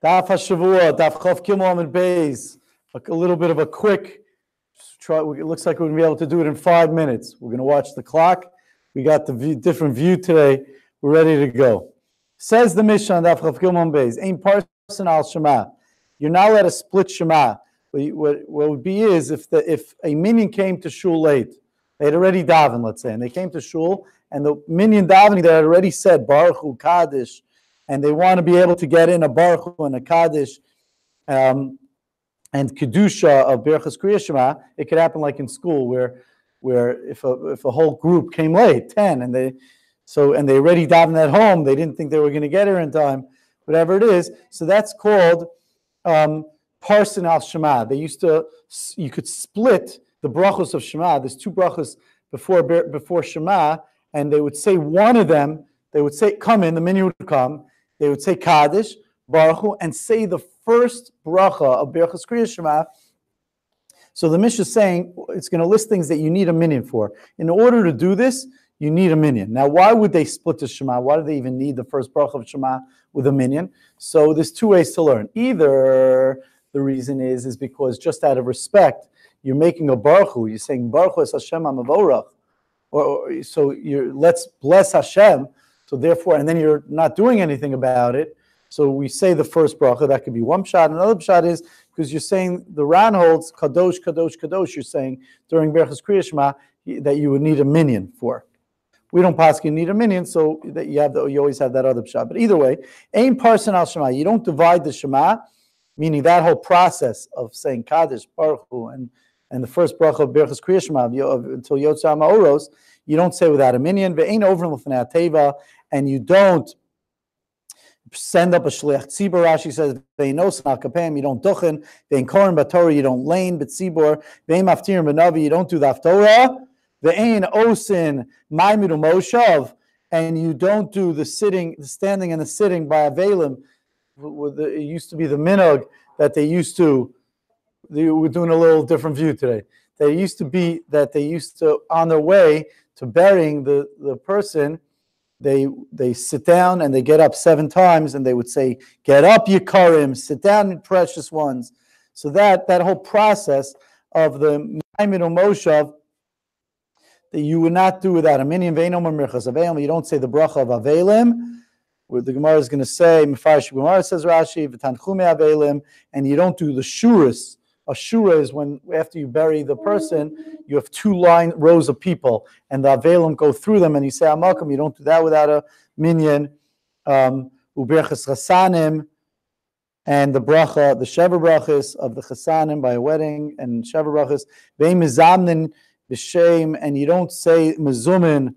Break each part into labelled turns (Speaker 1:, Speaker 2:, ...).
Speaker 1: Daf Hashavua, Daf Chav Gimel and Beis. A little bit of a quick try. It looks like we're going to be able to do it in 5 minutes. We're going to watch the clock. We got the different view today. We're ready to go. Says the Mishnah on Daf Chav Gimel and Beis. Ein parson al Shema. You're not allowed to split Shema. What would be is if a minion came to shul late, they had already davened, let's say, and they came to shul, and the minion davening, they had already said Baruch Hu Kaddish, and they want to be able to get in a Baruch Hu and a Kaddish and Kedusha of Berachas Kriya Shema. It could happen like in school where if a whole group came late, 10, and they already davened at home, they didn't think they were going to get here in time, whatever it is. So that's called Parson al Shema. You could split the brachos of Shema. There's 2 brachos before Shema, and they would say one of them, they would say, come in, the minion would come, they would say Kaddish, Baruch Hu, and say the first bracha of Berachas Kriya Shema. So the Mishnah is saying, it's going to list things that you need a minion for. In order to do this, you need a minion. Now, why would they split the Shema? Why do they even need the first bracha of Shema with a minion? So there's 2 ways to learn. Either the reason is because just out of respect, you're making a Baruch Hu. You're saying Baruch Hu es Hashem HaMavorach. Or so let's bless Hashem. So therefore, and then you're not doing anything about it. So we say the first bracha. That could be one pshat. Another pshat is because you're saying the Ran holds kadosh, kadosh, kadosh. You're saying during Berachas Kriya Shema that you would need a minion for. We don't pass you need a minion, so that you always have that other pshat. But either way, ein parson al Shema. You don't divide the Shema, meaning that whole process of saying Kaddish, Baruch Hu, and the first bracha of Berachas Kriya Shema until Yotzei Ma'oros, you don't say without a minion. Ve'ein over l'fnei teva, and you don't send up a shliach tzibur. Rashi says ve'enos nakapem, you don't duchen. Ve'ein koren b'torah, you don't lane b'tzibur. Ve'ein maftirim b'navi, you don't do the haftorah. Ve'ein osin ma'imid u'moshav, and you don't do the standing and the sitting by avelim. It used to be the minhag that we're doing a little different view today. They used to on their way to burying the person, they sit down and they get up 7 times and they would say, "Get up, Yikarim, sit down, precious ones." So that whole process of the Ma'imid Moshav that you would not do without a minion. You don't say the bracha of Avelim. Where the Gemara is going to say, Mefarish Gemara says Rashi, V'tanchume Avelim, and you don't do the shuras. A shura is when after you bury the person, you have 2 rows of people, and the Avelim go through them, and you say Amalkam. You don't do that without a minion. Uberchas Chasanim, and the bracha, the Shever brachas of the Chasanim by a wedding, and Shever brachas. Ve'im mizamnin b'shem, and you don't say mezumin.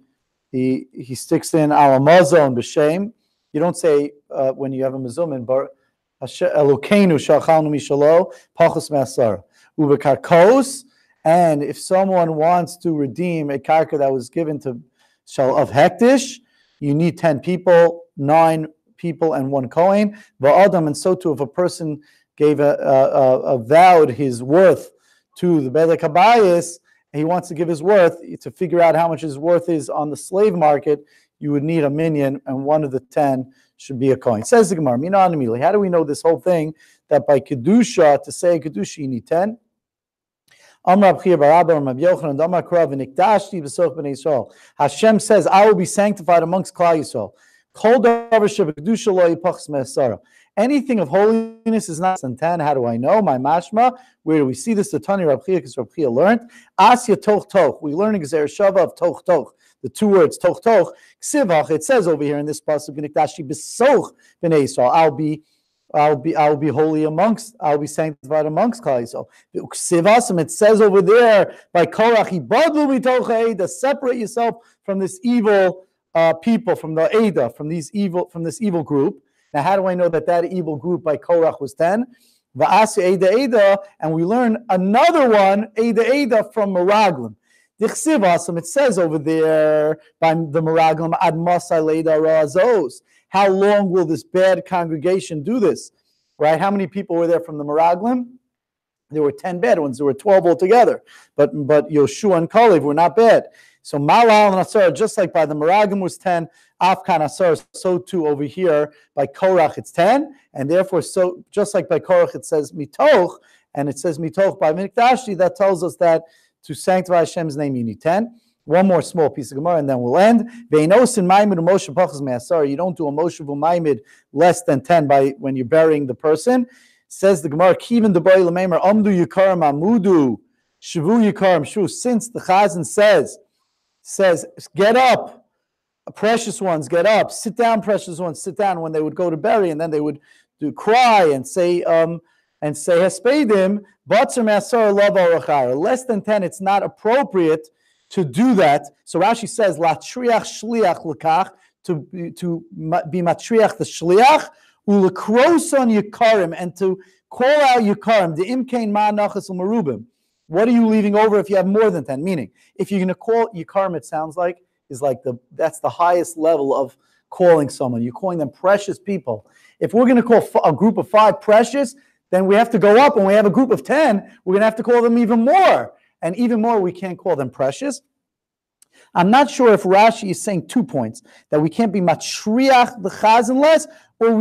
Speaker 1: He sticks in al mazon b'shem. You don't say when you have a mezumin, but Elokeinu shalchalnu mishalo pachos me'asara ubekarkos. And if someone wants to redeem a karka that was given to shal of hektish, you need 10 people, 9 people, and 1 kohen. Va'adam, and so too, if a person gave vowed his worth to the Bedek Habayis, and he wants to give his worth to figure out how much his worth is on the slave market, you would need a minion, and 1 of the 10 should be a kohen. Says the Gemara, how do we know this whole thing that by kedusha, to say kedusha, you need 10? Hashem says, I will be sanctified amongst Klal Yisrael. Anything of holiness is not less than 10. How do I know? My mashma. Where do we see this? The Tani Rav Chia, because Rav Chia learned. Asya toch toch. We learn Gezer Shava of toch toch. The 2 words toch toch. Ksivach. It says over here in this pasuk, V'nikdashi b'soch b'nei Yisrael. I'll be holy amongst. I'll be sanctified amongst Klal Yisrael. Ksivasam. It says over there by Korach, Ibadlu mitoch ha'eda. Separate yourself from this evil people, from the Eda, from this evil group. Now, how do I know that evil group by Korach was 10? Va'asi Eda Eda, and we learn another one, Eda Eda, from Meraglim. Dichsivasam, it says over there by the Meraglim, Ad Masai Leda Razos. How long will this bad congregation do this? Right? How many people were there from the Meraglim? There were 10 bad ones. There were 12 altogether. But Yoshua and Kalev were not bad. So Malal and Asar, just like by the Meragim was 10, Afkan Asar, so too over here by Korach it's 10, and therefore so just like by Korach it says Mitoch, and it says Mitoch by Mikdashti, that tells us that to sanctify Hashem's name you need 10. One more small piece of Gemara and then we'll end. You don't do a Moshe V'Maimid less than 10 by when you're burying the person. Says the Gemara, Kivin Deboy Lamemer Amdu Yikarim Amudu Shavu Yikarim Shu. Since the Chazan says, get up, precious ones, get up, sit down, precious ones, sit down, when they would go to bury, and then they would cry and say Hespedim, Batzer Me'asar Lav Orachar. Less than 10, it's not appropriate to do that. So Rashi says, Latriach Shliach L'kach, to be Matriach the Shliach, Ulakroson Yikarim, and to call out Yikarim, the Imkain Ma'anachas U'Merubim. What are you leaving over if you have more than 10? Meaning, if you're going to call Yikarim, it sounds like, that's the highest level of calling someone. You're calling them precious people. If we're going to call a group of 5 precious, then we have to go up. When we have a group of 10, we're going to have to call them even more. And even more, we can't call them precious. I'm not sure if Rashi is saying 2 points, that we can't be matriach the chazan less, or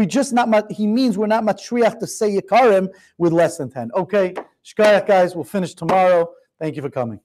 Speaker 1: he means we're not matriach to say Yikarim with less than 10. Okay, shkayach guys, we'll finish tomorrow. Thank you for coming.